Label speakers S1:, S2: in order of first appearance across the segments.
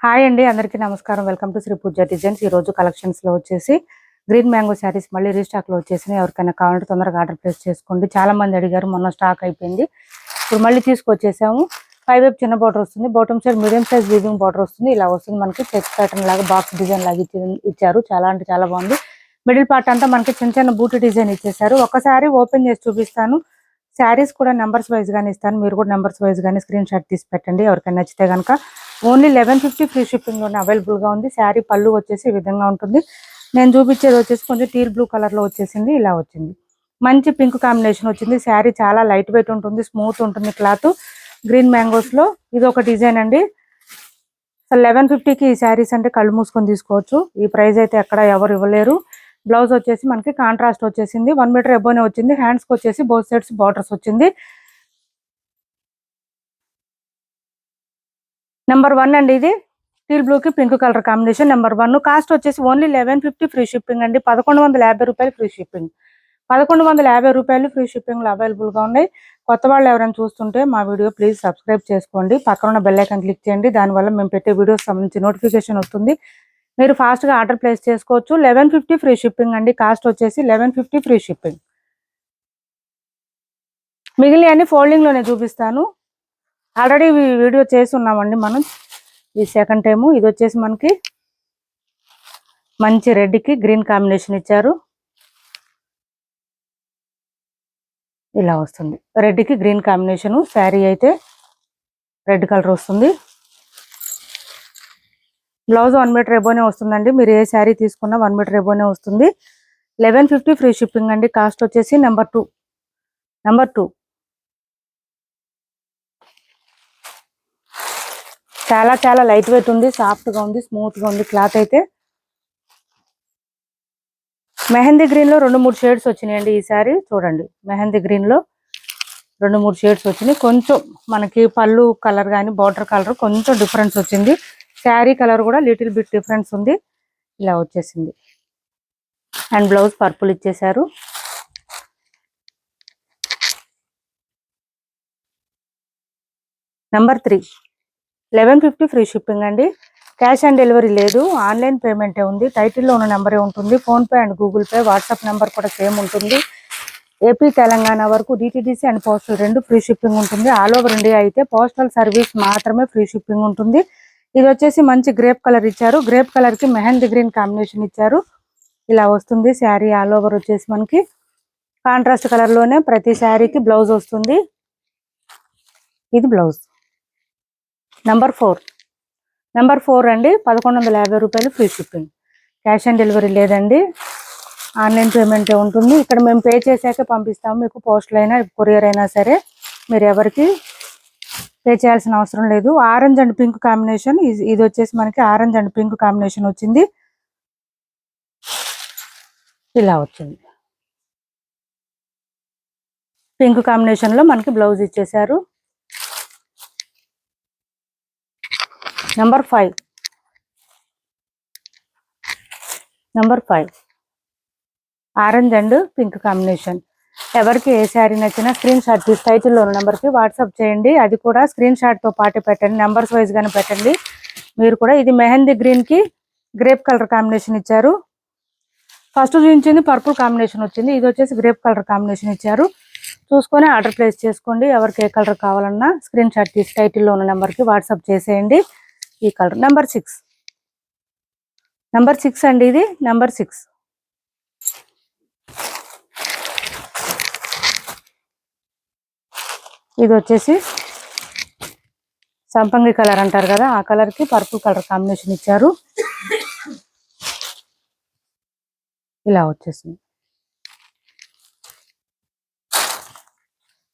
S1: Hi అండి, అందరికీ నమస్కారం. Welcome to Shri Pooja designs. ఈ రోజు కలెక్షన్స్ లో వచ్చేసి గ్రీన్ మ్యాంగో శారీస్ మళ్ళీ రీస్టాక్ లో వచ్చేసినాయి. ఎవరికైనా కావాలంటే తొందరగా ఆర్డర్ ప్లేస్ చేసుకోండి. చాలా మంది అడిగారు, మొన్న స్టాక్ అయిపోయింది. ఇప్పుడు మళ్ళీ తీసుకొచ్చేసాము. 5 వైపు చిన్న బార్డర్ వస్తుంది, bottom side medium size weaving border వస్తుంది. ఇలా వస్తుంది మనకి చెక్ ప్యాటర్న్ లాగా బాక్స్ డిజైన్ లాగా ఇచ్చారు. చాలా అంటే చాలా బాగుంది. మిడిల్ పార్ట్ అంతా మనకి చిన్న చిన్న బూటీ డిజైన్ ఇచ్చేసారు. ఒకసారి ఓపెన్ చేసి చూపిస్తాను. శారీస్ కూడా నెంబర్స్ వైజ్ గానే ఇస్తాను. మీరు కూడా నెంబర్స్ వైజ్ గానే స్క్రీన్ షాట్ తీసి పెట్టండి. ఎవరికైనా నచ్చితే కనుక ఓన్లీ 1150 ఫ్రీ షిప్పింగ్ లోనే అవైలబుల్ గా ఉంది. శారీ పళ్ళు వచ్చేసి ఈ విధంగా ఉంటుంది. నేను చూపించేది వచ్చేసి కొంచెం టీల్ బ్లూ కలర్ లో వచ్చేసింది. ఇలా వచ్చింది, మంచి పింక్ కాంబినేషన్ వచ్చింది. శారీ చాలా లైట్ వెయిట్ ఉంటుంది, స్మూత్ ఉంటుంది క్లాత్. గ్రీన్ మ్యాంగోస్ లో ఇది ఒక డిజైన్ అండి. అసలు 1150కి ఈ శారీస్ అంటే కళ్ళు మూసుకొని తీసుకోవచ్చు. ఈ ప్రైస్ అయితే ఎక్కడ ఎవరు ఇవ్వలేరు. బ్లౌజ్ వచ్చేసి మనకి కాంట్రాస్ట్ వచ్చేసింది. 1 మీటర్ ఎబోనే వచ్చింది. హ్యాండ్స్ కి వచ్చేసి బోత్ సైడ్స్ బార్డర్స్ వచ్చింది. నెంబర్ 1 అండి, ఇది టీల్ బ్లూ కి pink colour combination. Number 1 cost వచ్చేసి ఓన్లీ 1150 ఫ్రీ షిప్పింగ్ అండి. 1150 రూపాయలు ఫ్రీ షిప్పింగ్. 1150 రూపాయలు ఫ్రీ షిప్పింగ్ లో అవైలబుల్ గా ఉన్నాయి. కొత్త వాళ్ళు ఎవరైనా చూస్తుంటే మా వీడియో ప్లీజ్ సబ్స్క్రైబ్ చేసుకోండి. పక్కన ఉన్న బెల్ ఐకాన్ క్లిక్ చేయండి. దానివల్ల మేము పెట్టే వీడియోస్ సంబంధించి నోటిఫికేషన్ వస్తుంది. మీరు ఫాస్ట్ గా ఆర్డర్ ప్లేస్ చేసుకోవచ్చు. 1150 ఫ్రీ షిప్పింగ్ అండి. కాస్ట్ వచ్చేసి 1150 ఫ్రీ షిప్పింగ్. మిగిలిన అన్ని ఫోల్డింగ్ లోనే చూపిస్తాను. ఆల్రెడీ వీడియో చేసి ఉన్నామండి మనం. ఈ సెకండ్ టైము. ఇది వచ్చేసి మనకి మంచి రెడ్ కి గ్రీన్ కాంబినేషన్ ఇచ్చారు. ఇలా వస్తుంది రెడ్ కి గ్రీన్ కాంబినేషన్. శారీ అయితే రెడ్ కలర్ వస్తుంది. బ్లౌజ్ 1 మీటర్ ఎబోనే వస్తుందండి. మీరు ఏ శారీ తీసుకున్నా 1 మీటర్ ఎబోనే వస్తుంది. 1150 ఫ్రీ షిప్పింగ్ అండి. కాస్ట్ వచ్చేసి నెంబర్ 2 చాలా చాలా లైట్ వెయిట్ ఉంది, సాఫ్ట్ గా ఉంది, స్మూత్ గా ఉంది క్లాత్ అయితే. మెహందీ గ్రీన్ లో 2-3 షేడ్స్ వచ్చినాయండి. ఈ శారీ చూడండి, మెహందీ గ్రీన్ లో 2-3 షేడ్స్ వచ్చినాయి. కొంచెం మనకి పళ్ళు కలర్ కానీ బార్డర్ కలర్ కొంచెం డిఫరెన్స్ వచ్చింది. శారీ కలర్ కూడా లిటిల్ బిట్ డిఫరెన్స్ ఉంది. ఇలా వచ్చేసింది. అండ్ బ్లౌజ్ పర్పుల్ ఇచ్చేసారు. నెంబర్ 3 1150 ఫ్రీ షిప్పింగ్ అండి. క్యాష్ ఆన్ డెలివరీ లేదు, ఆన్లైన్ పేమెంటే ఉంది. టైటిల్లో ఉన్న నెంబరే ఉంటుంది. PhonePe and Google pay, WhatsApp number కూడా సేమ్ ఉంటుంది. ఏపీ తెలంగాణ వరకు DTDC and postal 2 free shipping ఉంటుంది. ఆల్ ఓవర్ ఇండియా అయితే పోస్టల్ సర్వీస్ మాత్రమే ఫ్రీ షిప్పింగ్ ఉంటుంది. ఇది వచ్చేసి మంచి గ్రేప్ కలర్ ఇచ్చారు. గ్రేప్ కలర్ కి మెహందీ గ్రీన్ కాంబినేషన్ ఇచ్చారు. ఇలా వస్తుంది శారీ. ఆల్ ఓవర్ వచ్చేసి మనకి కాంట్రాస్ట్ కలర్ లోనే ప్రతి శారీకి బ్లౌజ్ వస్తుంది. ఇది బ్లౌజ్. నెంబర్ 4 అండి. 1150 రూపాయలు free shipping. Cash on delivery లేదండి, ఆన్లైన్ పేమెంటే ఉంటుంది. ఇక్కడ మేము పే చేశాక పంపిస్తాము మీకు. పోస్టల్ అయినా కొరియర్ అయినా సరే మీరు ఎవరికి పే చేయాల్సిన అవసరం లేదు. Orange and pink combination. ఇది వచ్చేసి మనకి ఆరెంజ్ అండ్ పింక్ కాంబినేషన్ వచ్చింది. ఇలా వచ్చింది. పింక్ కాంబినేషన్ లో మనకి బ్లౌజ్ ఇచ్చేసారు. Number 5 orange and pink combination. ఎవరికి ఏ శారీ నచ్చినా స్క్రీన్ షాట్ తీసి టైటిల్లో ఉన్న నెంబర్కి వాట్సాప్ చేయండి. అది కూడా స్క్రీన్ షాట్ తో పాటు పెట్టండి, నెంబర్స్ వైజ్ గానే పెట్టండి. మీరు కూడా ఇది మెహందీ గ్రీన్ కి గ్రేప్ కలర్ కాంబినేషన్ ఇచ్చారు. ఫస్ట్ చూపించింది పర్పుల్ కాంబినేషన్ వచ్చింది. ఇది వచ్చేసి గ్రేప్ కలర్ కాంబినేషన్ ఇచ్చారు. చూసుకొని ఆర్డర్ ప్లేస్ చేసుకోండి. ఎవరికి ఏ కలర్ కావాలన్నా స్క్రీన్ షాట్ తీసి టైటిల్లో ఉన్న నెంబర్కి వాట్సాప్ చేసేయండి. ఈ కలర్ నెంబర్ 6 అండి. ఇది నెంబర్ 6. ఇది వచ్చేసి సంపంగి కలర్ అంటారు కదా, ఆ కలర్ కి పర్పుల్ కలర్ కాంబినేషన్ ఇచ్చారు. ఇలా వచ్చేసింది.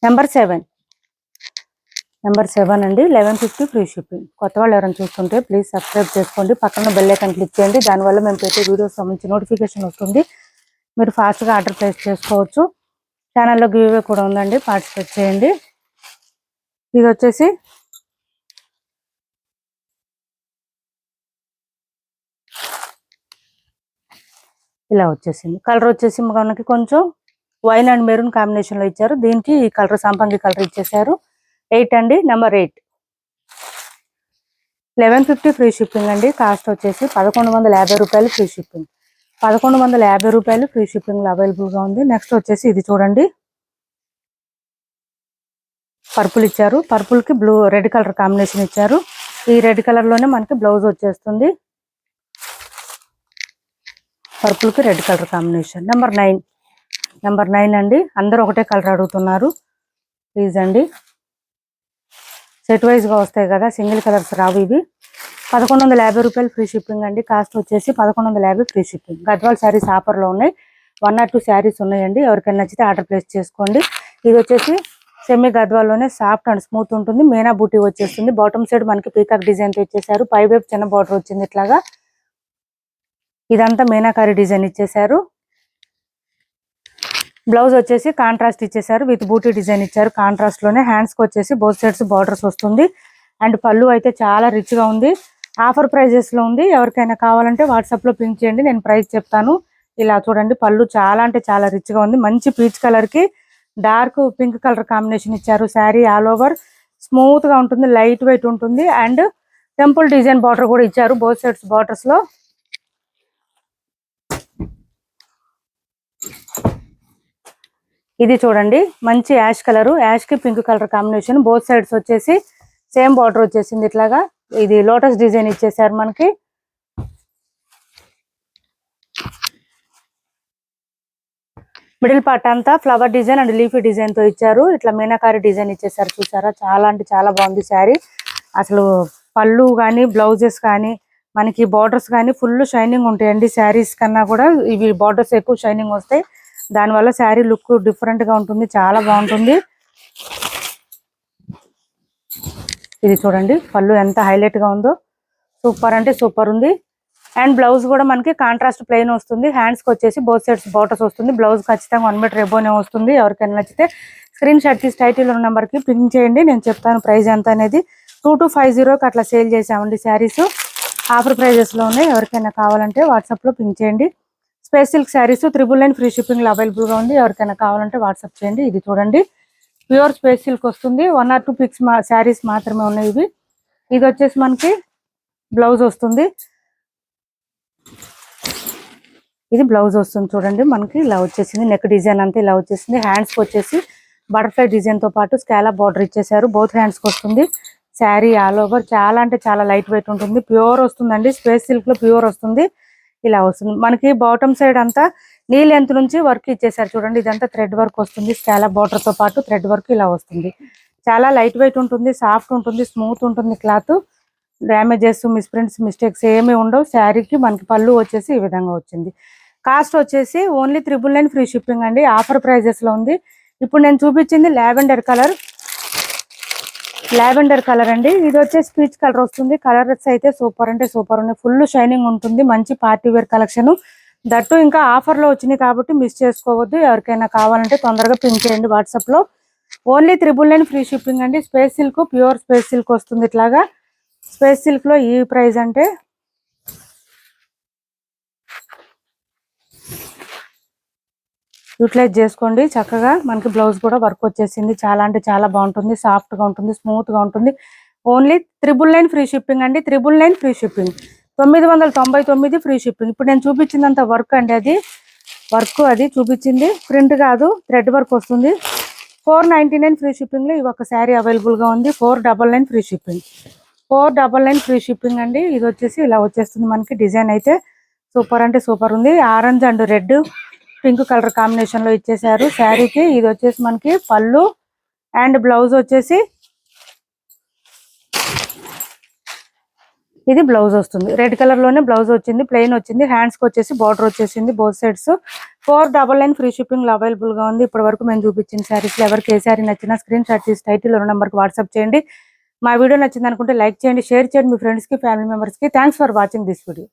S1: నెంబర్ 7 అండి. 1150 ఫ్రీ షిప్పింగ్. కొత్త వాళ్ళు ఎవరైనా చూస్తుంటే ప్లీజ్ సబ్స్క్రైబ్ చేసుకోండి. పక్కన బెల్ ఐకాన్ క్లిక్ చేయండి. దానివల్ల మేము పెట్టే వీడియోస్ సంబంధించి నోటిఫికేషన్ వస్తుంది. మీరు ఫాస్ట్గా ఆర్డర్ ప్లేస్ చేసుకోవచ్చు. ఛానల్లో గివ్ అవే కూడా ఉందండి, పార్టిసిపేట్ చేయండి. ఇది వచ్చేసి ఇలా వచ్చేసింది. కలర్ వచ్చేసి మనకి కొంచెం వైన్ అండ్ మెరూన్ కాంబినేషన్ లో ఇచ్చారు. దీనికి ఈ కలర్ సంపంగి కలర్ ఇచ్చేసారు. 8 అండి. నెంబర్ 8. 1150 ఫ్రీ షిప్పింగ్ అండి. కాస్ట్ వచ్చేసి 1150 రూపాయలు ఫ్రీ షిప్పింగ్. 1150 రూపాయలు ఫ్రీ షిప్పింగ్ అవైలబుల్ గా ఉంది. నెక్స్ట్ వచ్చేసి ఇది చూడండి, పర్పుల్ ఇచ్చారు. పర్పుల్ కి బ్లూ రెడ్ కలర్ కాంబినేషన్ ఇచ్చారు. ఈ రెడ్ కలర్ లోనే మనకి బ్లౌజ్ వచ్చేస్తుంది. పర్పుల్ కి రెడ్ కలర్ కాంబినేషన్. నెంబర్ 9 అండి. అందరూ ఒకటే కలర్ అడుగుతున్నారు, ప్లీజ్ అండి. సెట్ వైజ్ గా వస్తాయి కదా, సింగిల్ కలర్స్ రావు ఇవి. 1150 రూపాయలు ఫ్రీ షిప్పింగ్ అండి. కాస్ట్ వచ్చేసి 1150 free shipping. Gadwal saris offer లో ఉన్నాయి. 1 or 2 శారీస్ ఉన్నాయండి. ఎవరికైనా నచ్చితే ఆర్డర్ ప్లేస్ చేసుకోండి. ఇది వచ్చేసి సెమీ గద్వాల్ లోనే సాఫ్ట్ అండ్ స్మూత్ ఉంటుంది. మీనా బూటీ వచ్చేస్తుంది. బాటమ్ సైడ్ మనకి పీకాక్ డిజైన్ తో ఇచ్చేసారు. పై వైపు చిన్న బార్డర్ వచ్చింది ఇట్లాగా. ఇదంతా మీనాకారి డిజైన్ ఇచ్చేసారు. బ్లౌజ్ వచ్చేసి కాంట్రాస్ట్ ఇచ్చేసారు, విత్ బూటీ డిజైన్ ఇచ్చారు. కాంట్రాస్ట్ లోనే హ్యాండ్స్ కి వచ్చేసి బోత్ సైడ్స్ బార్డర్స్ వస్తుంది. అండ్ పళ్ళు అయితే చాలా రిచ్ గా ఉంది. ఆఫర్ ప్రైజెస్ లో ఉంది. ఎవరికైనా కావాలంటే వాట్సాప్ లో పింక్ చేయండి, నేను ప్రైస్ చెప్తాను. ఇలా చూడండి, పళ్ళు చాలా అంటే చాలా రిచ్ గా ఉంది. మంచి పీచ్ కలర్ కి డార్క్ పింక్ కలర్ కాంబినేషన్ ఇచ్చారు. శారీ ఆల్ ఓవర్ స్మూత్ గా ఉంటుంది, లైట్ వెయిట్ ఉంటుంది. అండ్ టెంపుల్ డిజైన్ బార్డర్ కూడా ఇచ్చారు బోత్ సైడ్స్ బార్డర్స్ లో. ఇది చూడండి, మంచి యాష్ కలర్, యాష్ కి pink colour combination. Both sides వచ్చేసి సేమ్ బార్డర్ వచ్చేసింది ఇట్లాగా. ఇది లోటస్ డిజైన్ ఇచ్చేసారు మనకి. మిడిల్ పార్ట్ అంతా flower design and leafy design తో ఇచ్చారు. ఇట్లా మీనాకారి డిజైన్ ఇచ్చేసారు. చూసారా, చాలా అంటే చాలా బాగుంది శారీ. అసలు పళ్ళు కానీ బ్లౌజెస్ కానీ మనకి బార్డర్స్ కానీ ఫుల్ షైనింగ్ ఉంటాయండి. శారీస్ కన్నా కూడా ఇవి బార్డర్స్ ఎక్కువ షైనింగ్ వస్తాయి. దానివల్ల శారీ లుక్ డిఫరెంట్ గా ఉంటుంది, చాలా బాగుంటుంది. ఇది చూడండి, పళ్ళు ఎంత హైలైట్ గా ఉందో, సూపర్ అంటే సూపర్ ఉంది. అండ్ బ్లౌజ్ కూడా మనకి కాంట్రాస్ట్ ప్లెయిన్ వస్తుంది. హ్యాండ్స్ కి వచ్చేసి బోత్ సైడ్స్ బార్డర్స్ వస్తుంది. బ్లౌజ్ ఖచ్చితంగా 1 మీటర్ ఎబోనే వస్తుంది. ఎవరికైనా నచ్చితే స్క్రీన్ షాట్ తీసి టైటిల్ ఉన్న నెంబర్ కి పింక్ చేయండి, నేను చెప్తాను ప్రైస్ ఎంత అనేది. 2250కి అట్లా సేల్ చేసామండి శారీస్. ఆఫర్ ప్రైజెస్ లో ఉన్నాయి. ఎవరికైనా కావాలంటే వాట్సాప్ లో పింక్ చేయండి. Space silk saris 999 free shipping లో అవైలబుల్ గా ఉంది. ఎవరికైనా కావాలంటే వాట్సాప్ చేయండి. ఇది చూడండి, ప్యూర్ స్పేస్ సిల్క్ వస్తుంది. 1 or 2 పిక్స్ శారీస్ మాత్రమే ఉన్నాయి ఇవి. ఇది వచ్చేసి మనకి బ్లౌజ్ వస్తుంది. ఇది బ్లౌజ్ వస్తుంది చూడండి, మనకి ఇలా వచ్చేసింది. నెక్ డిజైన్ అంతా ఇలా వచ్చేసింది. హ్యాండ్స్ కి వచ్చేసి బటర్ఫ్లై డిజైన్ తో పాటు స్కాలప్ బార్డర్ ఇచ్చేసారు. బోత్ హ్యాండ్స్ కి వస్తుంది. శారీ ఆల్ ఓవర్ చాలా అంటే చాలా లైట్ వెయిట్ ఉంటుంది. ప్యూర్ వస్తుందండి, స్పేస్ సిల్క్ లో ప్యూర్ వస్తుంది. ఇలా వస్తుంది మనకి. బాటమ్ సైడ్ అంతా నీ లెంత్ నుంచి వర్క్ ఇచ్చేసారు చూడండి. ఇదంతా థ్రెడ్ వర్క్ వస్తుంది. స్కాలప్ బార్డర్ తో పాటు థ్రెడ్ వర్క్ ఇలా వస్తుంది. చాలా లైట్ వెయిట్ ఉంటుంది, సాఫ్ట్ ఉంటుంది, స్మూత్ ఉంటుంది క్లాత్. డ్యామేజెస్, మిస్ప్రింట్స్, మిస్టేక్స్ ఏమీ ఉండవు. శారీకి మనకి పళ్ళు వచ్చేసి ఈ విధంగా వచ్చింది. కాస్ట్ వచ్చేసి ఓన్లీ 999 ఫ్రీ షిప్పింగ్ అండి. ఆఫర్ ప్రైజెస్ లో ఉంది. ఇప్పుడు నేను చూపించింది లావెండర్ కలర్ అండి. ఇది వచ్చేసి పీచ్ కలర్ వస్తుంది. కలర్స్ అయితే సూపర్ అంటే సూపర్ ఉన్నాయి. ఫుల్ షైనింగ్ ఉంటుంది. మంచి పార్టీ వేర్ కలెక్షన్. దట్టు ఇంకా ఆఫర్ లో వచ్చినాయి కాబట్టి మిస్ చేసుకోవద్దు. ఎవరికైనా కావాలంటే తొందరగా పింక్ చేయండి వాట్సాప్ లో. ఓన్లీ 999 ఫ్రీ షిప్పింగ్ అండి. Space silk, pure space silk వస్తుంది ఇట్లాగా. స్పేస్ సిల్క్ లో ఈ ప్రైస్ అంటే యూటిలైజ్ చేసుకోండి చక్కగా. మనకి బ్లౌజ్ కూడా వర్క్ వచ్చేసింది. చాలా అంటే చాలా బాగుంటుంది, సాఫ్ట్ గా ఉంటుంది, స్మూత్ గా ఉంటుంది. ఓన్లీ 999 ఫ్రీ షిప్పింగ్ అండి. 999 ఫ్రీ షిప్పింగ్. 999 free shipping. ఇప్పుడు నేను చూపించిందంత వర్క్ అండి, అది వర్క్ అది చూపించింది, ప్రింట్ కాదు, థ్రెడ్ వర్క్ వస్తుంది. 499 ఫ్రీ షిప్పింగ్ లో ఈ ఒక శారీ అవైలబుల్ గా ఉంది. 499 ఫ్రీ షిప్పింగ్. 499 ఫ్రీ షిప్పింగ్ అండి. ఇది వచ్చేసి ఇలా వచ్చేస్తుంది మనకి. డిజైన్ అయితే సూపర్ అంటే సూపర్ ఉంది. Orange and red pink colour combination లో ఇచ్చేసారు శారీకి. ఇది వచ్చేసి మనకి పళ్ళు అండ్ బ్లౌజ్ వచ్చేసి ఇది బ్లౌజ్ వస్తుంది. రెడ్ కలర్ లోనే బ్లౌజ్ వచ్చింది, ప్లెయిన్ వచ్చింది. హ్యాండ్స్ కి వచ్చేసి బార్డర్ వచ్చేసింది బోత్ సైడ్స్. 499 ఫ్రీ షిప్పింగ్ లో అవైలబుల్ గా ఉంది. ఇప్పటి వరకు మేము చూపించిన శారీస్ లో ఎవరికి ఏ శారీ నచ్చినా స్క్రీన్ షాట్ తీసి టైటిల్ ఉన్న నెంబర్ కి వాట్సాప్ చేయండి. మా వీడియో నచ్చింది అనుకుంటే లైక్ చేయండి, షేర్ చేయండి మీ ఫ్రెండ్స్ కి, ఫ్యామిలీ మెంబర్స్ కి. Thanks for watching this video.